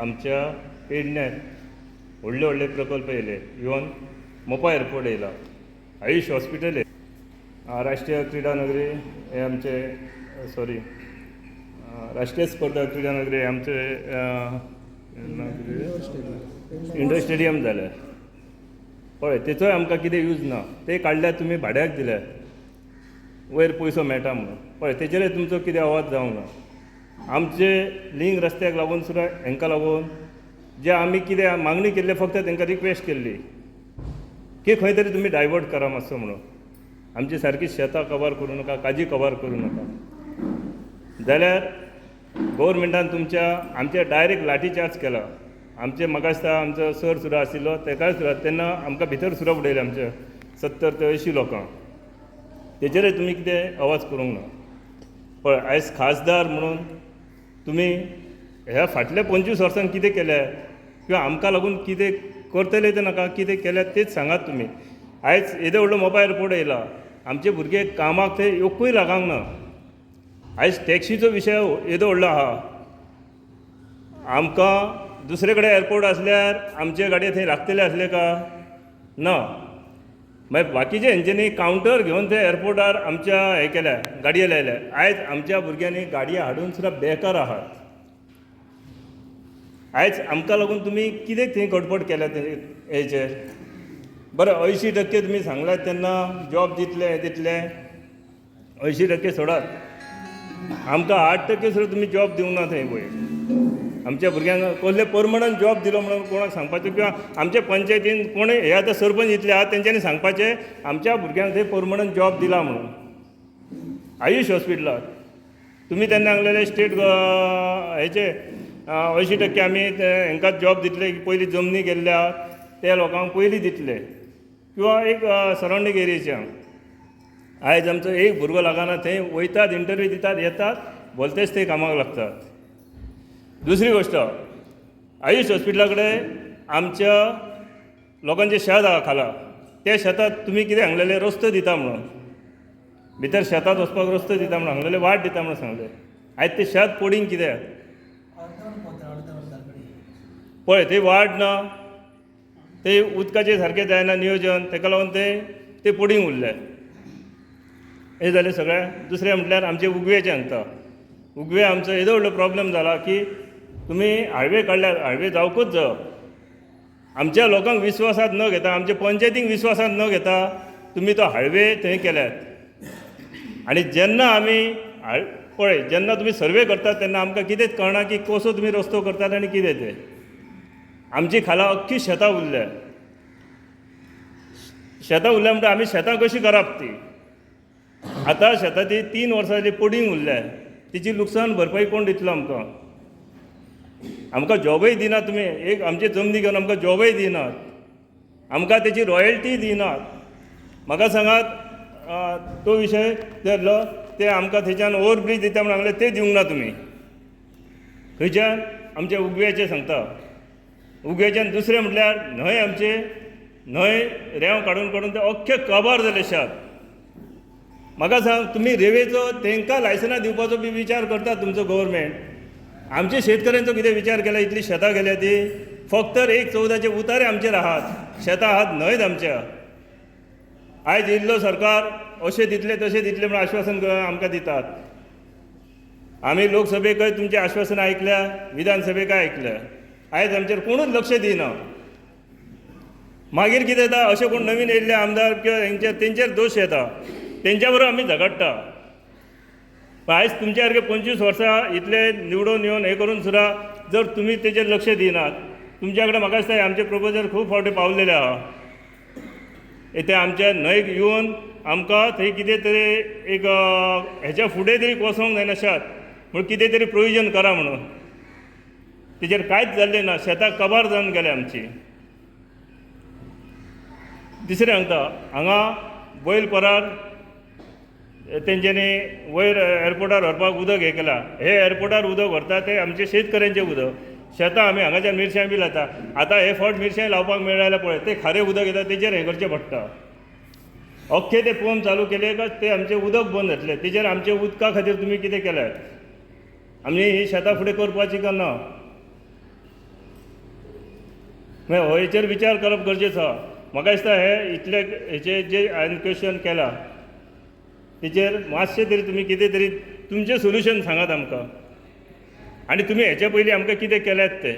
आमच्या पेडण्यात व्हडले व्हडले प्रकल्प येयले. इवन मोपा एअरपोर्ट येयला, आयुष हॉस्पिटल आहे, राष्ट्रीय क्रीडा नगरी हे आमचे राष्ट्रीय स्पर्धा क्रीडा नगरी आमचे इंडोर स्टेडियम जालें. पळय तेचोय आमकां कितें यूज ना. ते काडल्यार तुमी भाड्याक दिल्यात, वयर पयसो मेळटा म्हणून. पळय तेचेरय तुमचो कितें आवाज जावंक ना. आमचे लिंक रस्त्याक लागून सुद्दां हांकां लागून जे आमी कितें मागणी केल्ली, फक्त तांकां रिक्वेस्ट केल्ली की खंय तरी तुमी डायवर्ट करा मातसो म्हणून. आमची सारकी शेतां कवर करूं नाका, काजी कवर करूं नाका. जाल्यार गव्हर्मेंटान आमचे डायरेक्ट लाठी चार्ज केला. आमचे म्हाका दिसता आमचो सर सुद्दां आशिल्लो, तेकाय सुद्दां तेन्ना आमकां भितर सुद्दां उडयले आमचे 70 ते 80 लोकांक. तेचेरय तुमी कितें आवाज करूंक ना. पळय आयज खासदार म्हणून तुमी ह्या फाटल्या 25 वर्सांक कितें केलें किंवा आमकां लागून कितें करतले ते नाका, कितें केलें तेच सांगात तुमी. आयज येदो व्हडलो मोपा एअरपोर्ट येयला, आमचे भुरगे कामाक थंय येवंकूय लागांक ना. आयज टॅक्सीचो विशय येदो व्हडलो आहा. आमकां दुसरे कडेन एअरपोर्ट आसल्यार आमचे गाडये थंय लागतले आसले का? ना. मागीर बाकीचे हेंच्यांनी कावंटर घेवन थंय एअरपोर्टार आमच्या हें केल्या, गाडये लायल्या. आयज आमच्या भुरग्यांनी गाडये हाडून सुद्दां बेकार आहात. आयज आमकां लागून तुमी कितें थंय घडपट केल्या हेचेर? बरें 80% तुमी सांगल्यात तेन्ना जॉब दितले, हें दितले. 80% सोडात, आमकां 8% सुद्दां तुमी जॉब दिवंक ना थंय पळय. आमच्या भुरग्यांक कसले परमनंट जॉब दिलो म्हणून कोणाक सांगपाचें, किंवा आमच्या पंचायतीन कोण हे आतां सरपंच इतले आहात तेंच्यांनी सांगपाचें आमच्या भुरग्यांक थंय परमनंट जॉब दिला म्हणून. आयुष हॉस्पिटलात तुमी तेन्ना सांगलेले स्टेट हेचे 80% आमी हांकां जॉब दितले, पयलीं जमनी गेल्ल्या त्या लोकांक पयलीं दितले, किंवा एक सरावंडींग एरियेच्यांक. आयज आमचो एक भुरगो लागना थंय वयतात, इंटरव्यू दितात, येतात, भलतेच थंय कामाक लागतात. दुसरी गोश्ट, आयुष हॉस्पिटला कडेन आमच्या लोकांचे शेत आहा खाला. त्या शेतात तुमी कितें सांगलेले रस्तो दिता म्हणून, भितर शेतात वचपाक रस्तो दिता म्हणून सांगलेले, वाट दिता म्हणून सांगले. आयज ते शेत पडींग कित्याक? पळय थंय वाट ना, ते उदकाचें सारकें जायना नियोजन, ताका लागून ते पडींग उरले. हें जालें सगळें. दुसरें म्हटल्यार आमचे उगवेचें सांगता. उगवे आमचो येदो व्हडलो प्रॉब्लेम जाला की तुमी हायवे काडल्यार हायवे जावकूच जाय. आमच्या लोकांक विश्वासांत न घेता, आमच्या पंचायतींक विश्वासांत न घेता तुमी तो हायवे थंय केल्यात. आनी जेन्ना आमी पळय जेन्ना तुमी सर्वे करतात तेन्ना आमकां कितेंच कळना की कसो तुमी रस्तो करतात आनी कितें तें. आमची खाला अख्खी शेतां उरल्या. शेतां उरल्या म्हणटा आमी शेतां कशीं करप ती? आतां शेतां ती 3 वर्सांची पडींग उरल्या. तिची लुकसाण भरपाई कोण दितलो आमकां? आमकां जॉबय दिनात तुमी. एक आमची जमनी घेवन आमकां जॉबय दिनात, आमकां तेची रॉयल्टी दिनात. म्हाका सांगात तो विशय धरलो ते आमकां थंयच्यान ओवरब्रीज दिता म्हणून सांगले, ते दिवंक ना तुमी. खंयच्यान? आमचे उगव्याचे सांगता. उगव्याच्यान दुसरें म्हटल्यार न्हंय, आमचे न्हंय रेंव काडून काडून ते अख्खे काबार जाले शेत. म्हाका सांग, तुमी रेवेचो तांकां लायसनां दिवपाचो बी विचार करता तुमचो गव्हर्मेंट? आमच्या शेतकऱ्यांचो कितें विचार केला? इतली शेतां गेल्या ती, फक्त 1/14 उतारे आमचेर आहात, शेतां आहात न्हयत आमच्या. आयज इल्लो सरकार अशें दितले तशें दितले म्हणून आश्वासन आमकां दितात. आमी लोकसभेकय तुमचें आश्वासन आयकल्या, विधानसभेकय आयकल्या. आयज आमचेर कोणूच लक्ष दिना. मागीर कितें जाता, अशें कोण नवीन येयल्ले आमदार किंवा तेंचेर दोश येता, तेंच्या बरोबर आमी झगडटा. आयज तुमच्या सारके 25 वर्सां इतले निवडून येवन हें करून सुद्दां जर तुमी तेचेर लक्ष दिनात, तुमच्या कडेन म्हाका दिसता आमचे प्रपोजल खूब फावटी पावलेले आहा. ते आमच्या न्हंयक येवन आमकां थंय कितें तरी एक हेच्या फुडें तरी कोसोंक जायना शेत म्हूण कितें तरी प्रोविजन करा म्हणून. तेचेर कांयच जाल्लें ना. शेतां कबार जावन गेल्या आमची. तिसरें सांगता, हांगा बैलपरार तेंच्यांनी वयर एअरपोर्टार व्हरपाक उदक हें केलां. हे एअरपोर्टार उदक व्हरता ते आमचे शेतकऱ्यांचें उदक. शेतां आमी हांगाच्यान मिरसांग बी लाता. आतां हे फावट मिरसांग लावपाक मेळ्ळें जाल्यार पळय ते खारें उदक येता तेचेर हें करचें पडटा. अख्खे ते पंप चालू केले काय ते आमचें उदक बंद जातलें. तेचेर आमच्या उदका खातीर तुमी कितें केल्यात? आमी ही शेतां फुडें करपाची काय ना? मागीर हेचेर विचार करप गरजेचो आहा. म्हाका दिसता हे इतले हेचे जे हांवें क्वेश्चन केला तेचेर मातशें तरी तुमी कितें तरी तुमचें सोल्युशन सांगात आमकां. आनी तुमी हेच्या पयलीं आमकां कितें केल्यात तें